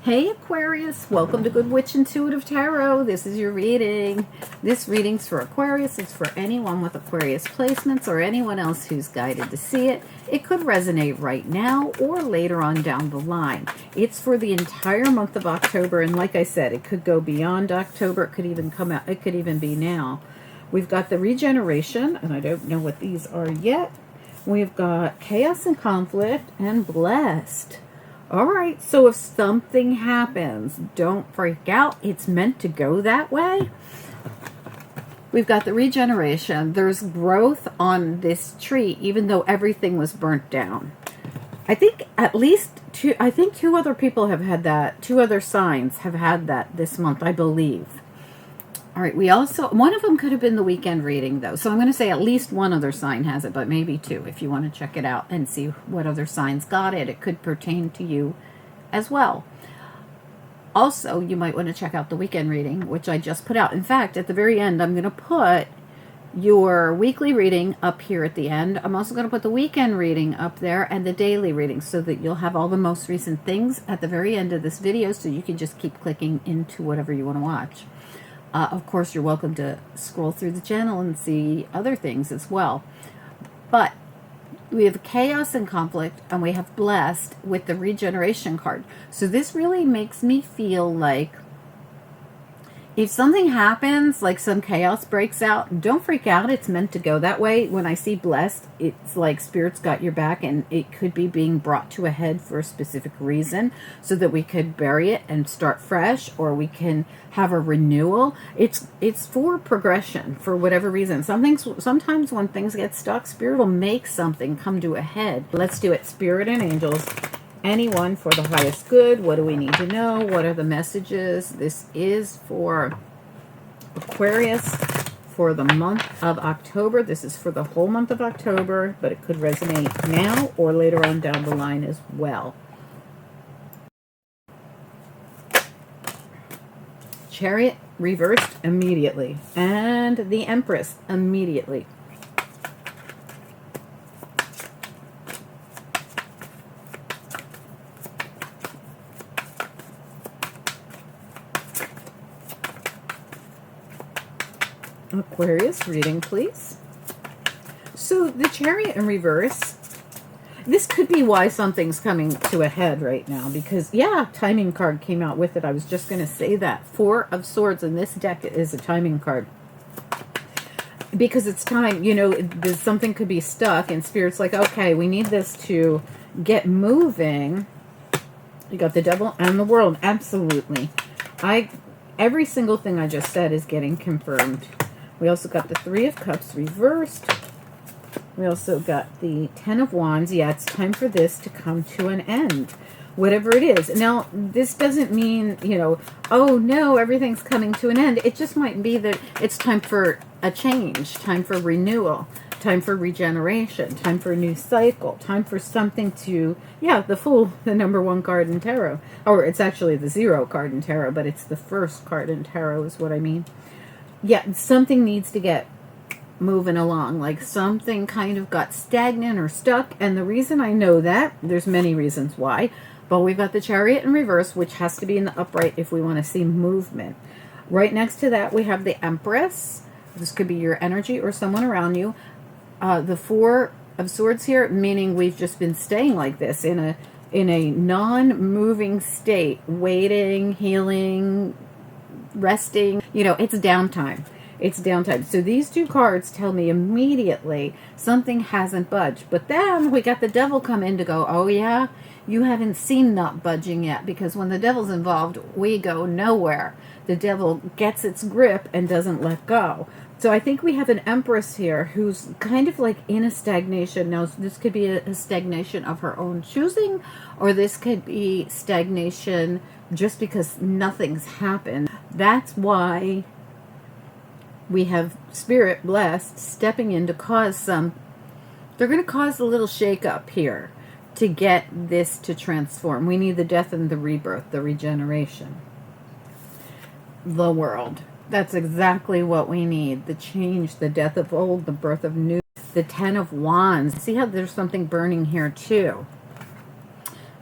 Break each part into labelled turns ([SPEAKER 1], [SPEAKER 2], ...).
[SPEAKER 1] Hey Aquarius, welcome to Good Witch Intuitive Tarot. This is your reading. This reading's for Aquarius. It's for anyone with Aquarius placements or anyone else who's guided to see it. It could resonate right now or later on down the line. It's for the entire month of October, and like I said, it could go beyond October. It could even come out. It could even be now. We've got the regeneration, and I don't know what these are yet. We've got chaos and conflict and blessed. All right, so if something happens, don't freak out. It's meant to go that way. We've got the regeneration. There's growth on this tree, even though everything was burnt down. I think at least two other people have had that. Two other signs have had that this month, I believe. All right, one of them could have been the weekend reading, though. So I'm going to say at least one other sign has it, but maybe two if you want to check it out and see what other signs got it. It could pertain to you as well. Also, you might want to check out the weekend reading, which I just put out. In fact, at the very end, I'm going to put your weekly reading up here at the end. I'm also going to put the weekend reading up there and the daily reading so that you'll have all the most recent things at the very end of this video so you can just keep clicking into whatever you want to watch. Of course, you're welcome to scroll through the channel and see other things as well. But we have chaos and conflict, and we have blessed with the regeneration card. So this really makes me feel like if something happens, like some chaos breaks out, don't freak out. It's meant to go that way. When I see blessed, it's like Spirit's got your back, and it could be being brought to a head for a specific reason so that we could bury it and start fresh, or we can have a renewal. It's for progression for whatever reason. Sometimes when things get stuck, Spirit will make something come to a head. Let's do it. Spirit and angels. Anyone for the highest good. What do we need to know? What are the messages? This is for Aquarius for the month of October. This is for the whole month of October, but it could resonate now or later on down the line as well. Chariot reversed immediately, and the Empress immediately. Aquarius reading, please. So the Chariot in reverse, this could be why something's coming to a head right now, because yeah, timing card came out with it. I was just going to say that. Four of Swords in this deck is a timing card. Because it's time, you know, something could be stuck and Spirit's like, okay, we need this to get moving. You got the Devil and the World. Absolutely. Every single thing I just said is getting confirmed. We also got the Three of Cups reversed. We also got the Ten of Wands. Yeah, it's time for this to come to an end. Whatever it is. Now, this doesn't mean, you know, oh no, everything's coming to an end. It just might be that it's time for a change, time for renewal, time for regeneration, time for a new cycle, time for something to, yeah, the Fool, the #1 card in tarot. Or it's actually the 0 card in tarot, but it's the first card in tarot is what I mean. Yeah, something needs to get moving along, like something kind of got stagnant or stuck. And the reason I know that, there's many reasons why, but we've got the Chariot in reverse, which has to be in the upright if we want to see movement. Right next to that, we have the Empress. This could be your energy or someone around you. The Four of Swords here, meaning we've just been staying like this in a non-moving state, waiting, healing, resting. You know, it's downtime. It's downtime. So these two cards tell me immediately something hasn't budged. But then we got the Devil come in to go, oh yeah, you haven't seen not budging yet. Because when the Devil's involved, we go nowhere. The Devil gets its grip and doesn't let go. So I think we have an Empress here who's kind of like in a stagnation. Now, this could be a stagnation of her own choosing, or this could be stagnation just because nothing's happened. That's why we have Spirit blessed stepping in to cause some, they're going to cause a little shake-up here to get this to transform. We need the death and the rebirth, the regeneration. The World. That's exactly what we need. The change, the death of old, the birth of new. The Ten of Wands. See how there's something burning here too.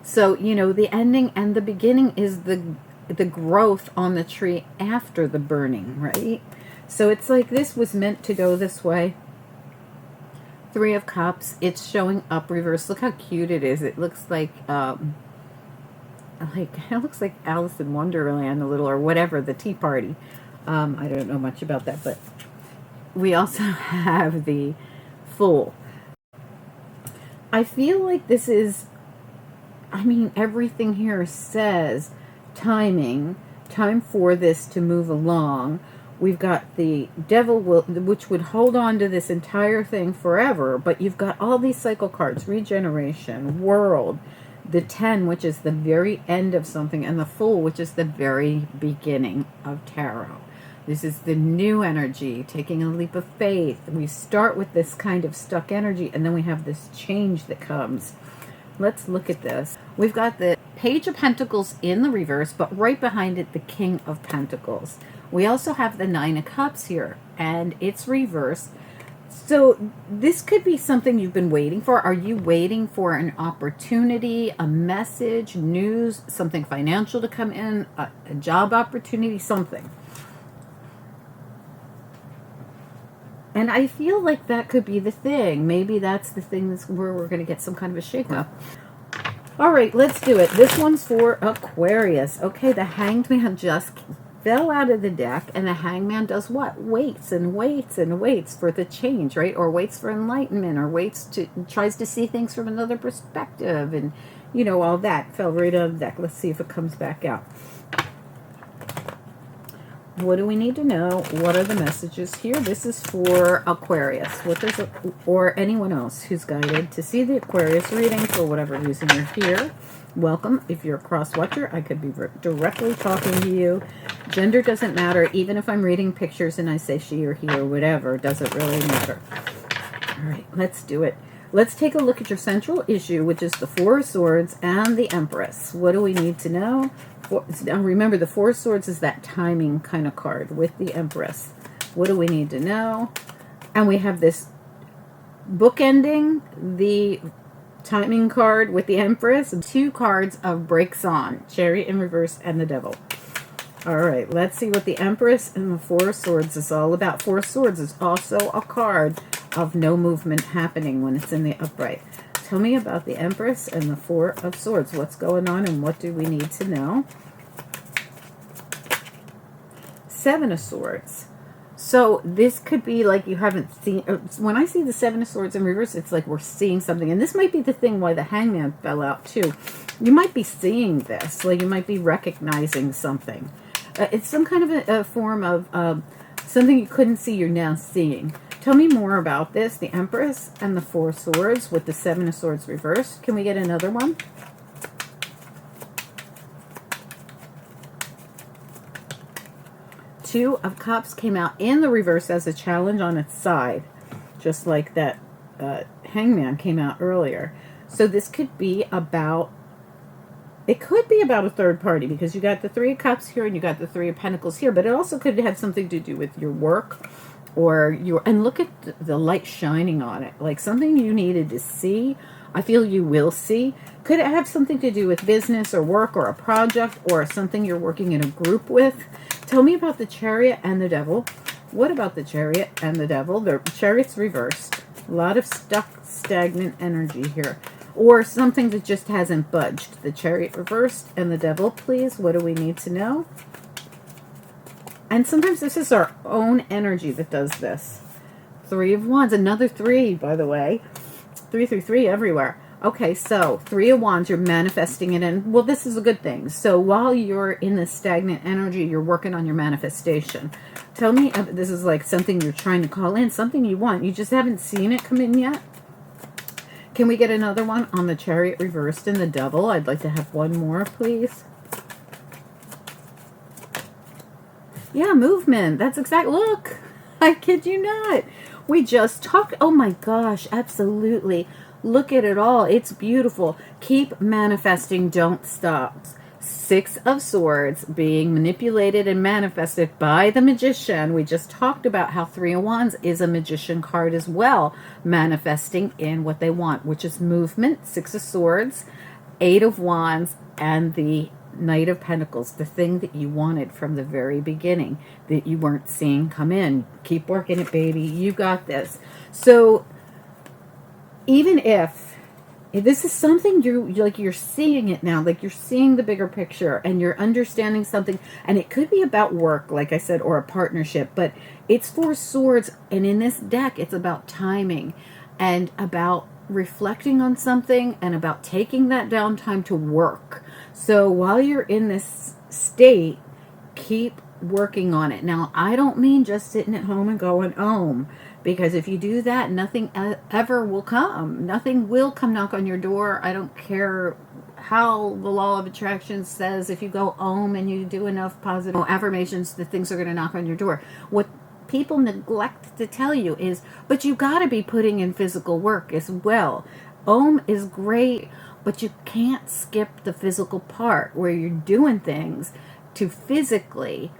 [SPEAKER 1] So, you know, the ending and the beginning is the growth on the tree after the burning, right? So it's like this was meant to go this way. Three of Cups. It's showing up reverse. Look how cute it is. It looks like it looks like Alice in Wonderland a little, or whatever, the Tea Party. I don't know much about that, but we also have the Fool. I feel like this is, I mean, everything here says timing, time for this to move along. We've got the Devil, which would hold on to this entire thing forever, but you've got all these cycle cards, regeneration, world, the 10, which is the very end of something, and the Fool, which is the very beginning of tarot. This is the new energy, taking a leap of faith. We start with this kind of stuck energy, and then we have this change that comes. Let's look at this. We've got the Page of Pentacles in the reverse, but right behind it, the King of Pentacles. We also have the Nine of Cups here, and it's reversed. So this could be something you've been waiting for. Are you waiting for an opportunity, a message, news, something financial to come in, a job opportunity, something? And I feel like that could be the thing. Maybe that's the thing that's where we're going to get some kind of a shakeup. All right, let's do it. This one's for Aquarius. Okay, the Hanged Man just fell out of the deck, and the Hangman does what? Waits and waits and waits for the change, right? Or waits for enlightenment, or tries to see things from another perspective, and you know, all that. Fell right out of the deck. Let's see if it comes back out. What do we need to know? What are the messages here? This is for Aquarius. What does it, or anyone else who's guided to see the Aquarius reading for whatever reason you're here. Welcome. If you're a cross-watcher, I could be directly talking to you. Gender doesn't matter. Even if I'm reading pictures and I say she or he or whatever, doesn't really matter. All right, let's do it. Let's take a look at your central issue, which is the Four of Swords and the Empress. What do we need to know? Now remember, the Four of Swords is that timing kind of card with the Empress. What do we need to know? And we have this bookending, the timing card with the Empress, and two cards of breaks on, Chariot in reverse and the Devil. All right, let's see what the Empress and the Four of Swords is all about. Four of Swords is also a card of no movement happening when it's in the upright. Tell me about the Empress and the Four of Swords. What's going on and what do we need to know? Seven of Swords. So this could be like you haven't seen. When I see the Seven of Swords in reverse, it's like we're seeing something. And this might be the thing why the Hangman fell out too. You might be seeing this. Like you might be recognizing something. It's some kind of a form of something you couldn't see, you're now seeing. Tell me more about this. The Empress and the Four of Swords with the Seven of Swords reversed. Can we get another one? Two of Cups came out in the reverse as a challenge on its side, just like that Hangman came out earlier. So this could be about, it could be about a third party, because you got the Three of Cups here and you got the Three of Pentacles here, but it also could have something to do with your work or your, and look at the light shining on it, like something you needed to see. I feel you will see. Could it have something to do with business or work or a project or something you're working in a group with? Tell me about the Chariot and the Devil. What about the Chariot and the Devil? The Chariot's reversed. A lot of stuck, stagnant energy here. Or something that just hasn't budged. The Chariot reversed and the Devil, please. What do we need to know? And sometimes this is our own energy that does this. Three of Wands. Another three, by the way. 333 everywhere. Okay, so Three of Wands, you're manifesting it in. Well, this is a good thing. So while you're in this stagnant energy, you're working on your manifestation. Tell me, this is like something you're trying to call in, something you want. You just haven't seen it come in yet. Can we get another one on the Chariot reversed and the Devil? I'd like to have one more, please. Yeah, movement. That's exact. Look, I kid you not. We just talked. Oh my gosh, absolutely. Look at it all. It's beautiful. Keep manifesting. Don't stop. Six of Swords being manipulated and manifested by the Magician. We just talked about how Three of Wands is a Magician card as well, manifesting in what they want, which is movement. Six of Swords. Eight of Wands and the Knight of Pentacles, the thing that you wanted from the very beginning that you weren't seeing come in. Keep working it, baby. You got this. So even if this is something you're seeing it now, like you're seeing the bigger picture and you're understanding something, and it could be about work, like I said, or a partnership, but it's Four Swords, and in this deck, it's about timing and about reflecting on something and about taking that downtime to work. So while you're in this state, keep working on it. Now, I don't mean just sitting at home and going, because if you do that, nothing ever will come. Nothing will come knock on your door. I don't care how the law of attraction says if you go and you do enough positive affirmations, the things are going to knock on your door. What people neglect to tell you is, but you got to be putting in physical work as well. Is great, but you can't skip the physical part where you're doing things to physically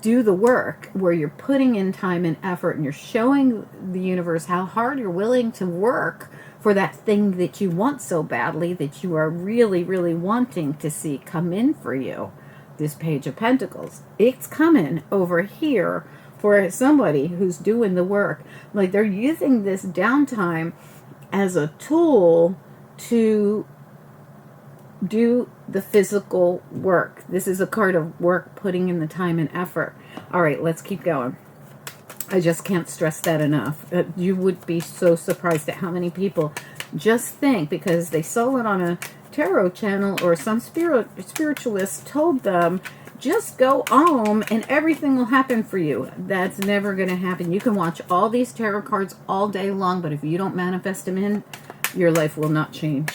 [SPEAKER 1] do the work, where you're putting in time and effort and you're showing the universe how hard you're willing to work for that thing that you want so badly, that you are really, really wanting to see come in for you. This Page of Pentacles, it's coming over here for somebody who's doing the work. Like they're using this downtime as a tool to do the physical work. This is a card of work, putting in the time and effort. All right, let's keep going. I just can't stress that enough. You would be so surprised at how many people just think because they saw it on a tarot channel or some spiritualist told them, just go and everything will happen for you. That's never going to happen. You can watch all these tarot cards all day long, but if you don't manifest them in, your life will not change.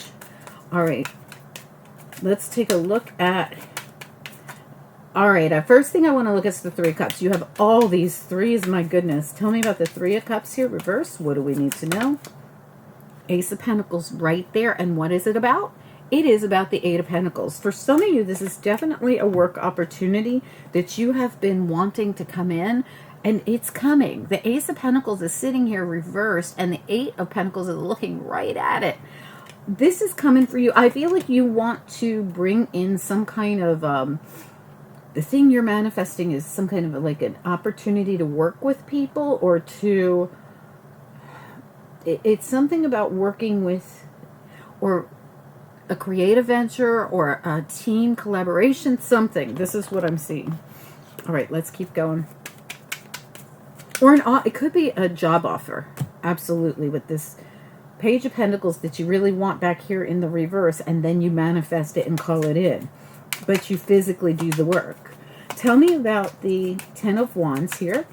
[SPEAKER 1] All right. Let's take a look at... All right, first thing I want to look at is the Three of Cups. You have all these threes, my goodness. Tell me about the Three of Cups here, reverse. What do we need to know? Ace of Pentacles right there. And what is it about? It is about the Eight of Pentacles. For some of you, this is definitely a work opportunity that you have been wanting to come in, and it's coming. The Ace of Pentacles is sitting here reversed, and the Eight of Pentacles is looking right at it. This is coming for you. I feel like you want to bring in some kind of... the thing you're manifesting is some kind of like an opportunity to work with people or to... It's something about working with... or a creative venture or a team collaboration, something. This is what I'm seeing. All right, let's keep going. Or it could be a job offer. Absolutely, with this Page of Pentacles that you really want back here in the reverse, and then you manifest it and call it in. But you physically do the work. Tell me about the Ten of Wands here.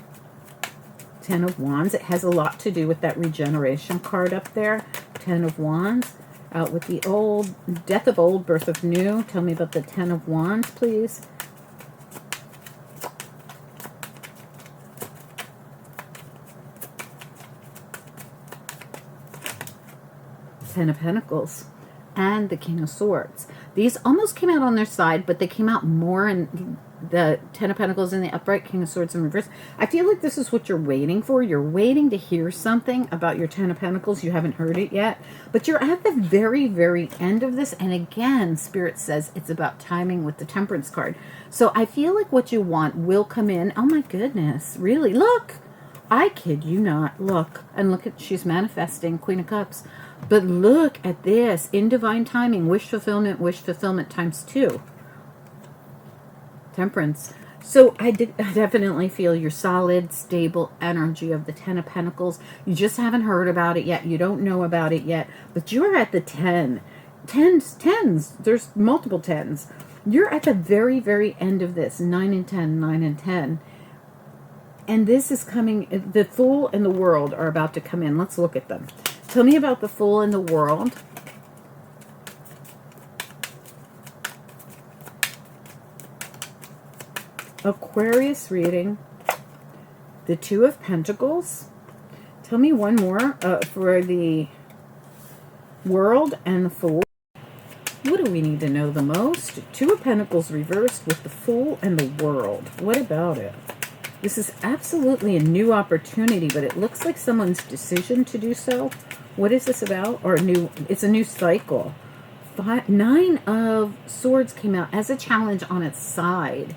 [SPEAKER 1] Ten of Wands. It has a lot to do with that regeneration card up there. Ten of Wands. Out with the old, death of old, birth of new. Tell me about the Ten of Wands, please. Ten of Pentacles and the King of Swords. These almost came out on their side, but they came out more in the Ten of Pentacles in the upright, King of Swords in reverse. I feel like this is what you're waiting for. You're waiting to hear something about your Ten of Pentacles. You haven't heard it yet, but you're at the very, very end of this. And again, Spirit says it's about timing with the Temperance card. So I feel like what you want will come in. Oh my goodness, really? Look, I kid you not. Look, and look at, she's manifesting, Queen of Cups. But look at this, in divine timing, wish fulfillment times 2. Temperance. So I definitely feel your solid, stable energy of the Ten of Pentacles. You just haven't heard about it yet. You don't know about it yet. But you're at the 10. Tens. There's multiple 10s. You're at the very, very end of this. 9 and 10, 9 and 10. And this is coming, the Fool and the World are about to come in. Let's look at them. Tell me about the Fool and the World. Aquarius reading. The Two of Pentacles. Tell me one more for the World and the Fool. What do we need to know the most? Two of Pentacles reversed with the Fool and the World. What about it? This is absolutely a new opportunity, but it looks like someone's decision to do so. What is this about? Or it's a new cycle Nine of Swords came out as a challenge on its side.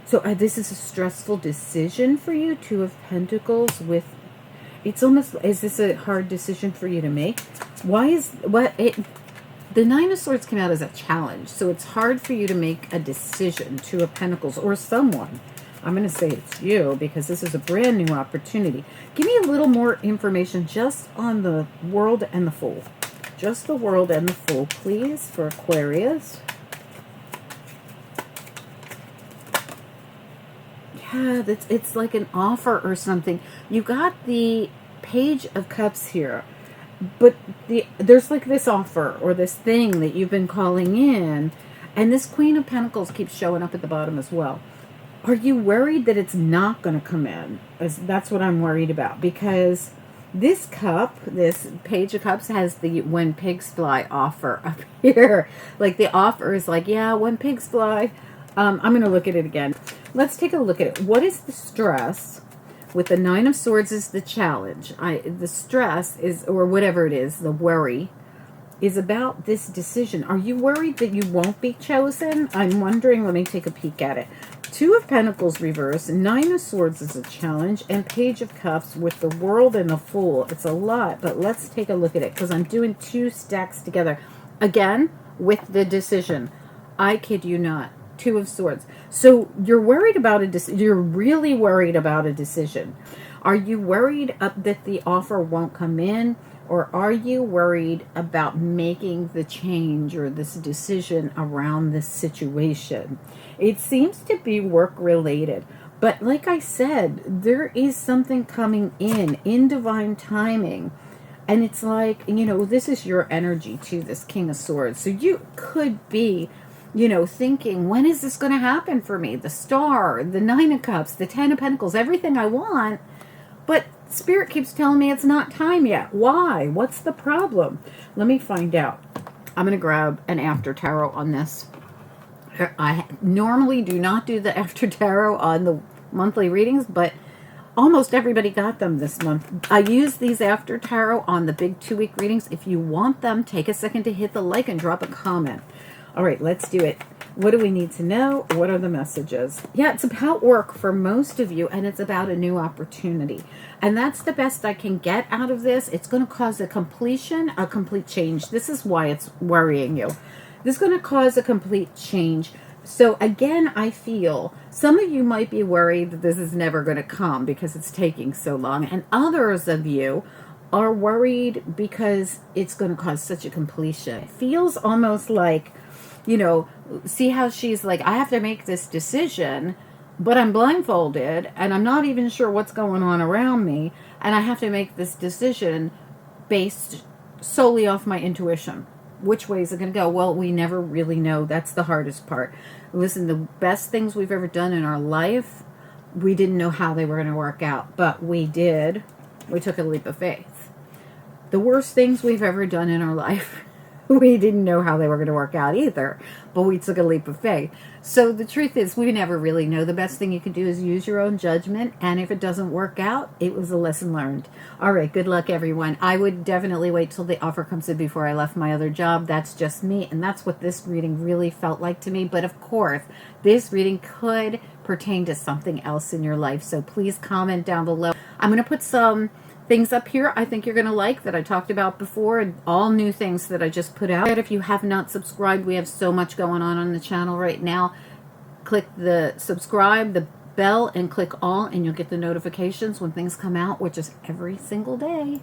[SPEAKER 1] So this is a stressful decision for you. Two of Pentacles with, it's almost, is this a hard decision for you to make? The Nine of Swords came out as a challenge. So it's hard for you to make a decision. Two of Pentacles or someone. I'm going to say it's you because this is a brand new opportunity. Give me a little more information just on the World and the Fool. Just the World and the Fool, please, for Aquarius. Yeah, it's like an offer or something. You got the Page of Cups here, but there's like this offer or this thing that you've been calling in, and this Queen of Pentacles keeps showing up at the bottom as well. Are you worried that it's not going to come in? That's what I'm worried about, because this cup, this Page of Cups, has the when pigs fly offer up here. Like the offer is like, yeah, when pigs fly. I'm going to look at it again. Let's take a look at it. What is the stress? With the Nine of Swords is the challenge. The stress is, or whatever it is, the worry, is about this decision. Are you worried that you won't be chosen? I'm wondering. Let me take a peek at it. Two of Pentacles reverse, Nine of Swords is a challenge, and Page of Cups with the World and the Fool. It's a lot, but let's take a look at it because I'm doing two stacks together. Again, with the decision. I kid you not. Two of Swords. So you're worried about a decision. You're really worried about a decision. Are you worried that the offer won't come in? Or are you worried about making the change or this decision around this situation? It seems to be work related. But like I said, there is something coming in divine timing. And it's like, you know, this is your energy too, this King of Swords. So you could be, you know, thinking, when is this going to happen for me? The Star, the Nine of Cups, the Ten of Pentacles, everything I want. But Spirit keeps telling me it's not time yet. Why? What's the problem? Let me find out. I'm going to grab an after tarot on this. I normally do not do the after tarot on the monthly readings, but almost everybody got them this month. I use these after tarot on the big 2-week readings. If you want them, take a second to hit the like and drop a comment. All right, let's do it. What do we need to know? What are the messages? Yeah, it's about work for most of you, and it's about a new opportunity. And that's the best I can get out of this. It's going to cause a complete change. This is why it's worrying you. This is going to cause a complete change. So again, I feel some of you might be worried that this is never going to come because it's taking so long. And others of you are worried because it's going to cause such a completion. It feels almost like, you know, see how she's like, I have to make this decision, but I'm blindfolded and I'm not even sure what's going on around me. And I have to make this decision based solely off my intuition. Which way is it going to go? Well, we never really know. That's the hardest part. Listen, the best things we've ever done in our life, we didn't know how they were going to work out, but we did. We took a leap of faith. The worst things we've ever done in our life, we didn't know how they were going to work out either, but we took a leap of faith. So the truth is, we never really know. The best thing you can do is use your own judgment, and if it doesn't work out, it was a lesson learned. All right, good luck, everyone. I would definitely wait till the offer comes in before I left my other job. That's just me, and that's what this reading really felt like to me. But of course, this reading could pertain to something else in your life, so please comment down below. I'm going to put some things up here I think you're going to like that I talked about before, and all new things that I just put out. If you have not subscribed, we have so much going on the channel right now. Click the subscribe, the bell, and click all, and you'll get the notifications when things come out, which is every single day.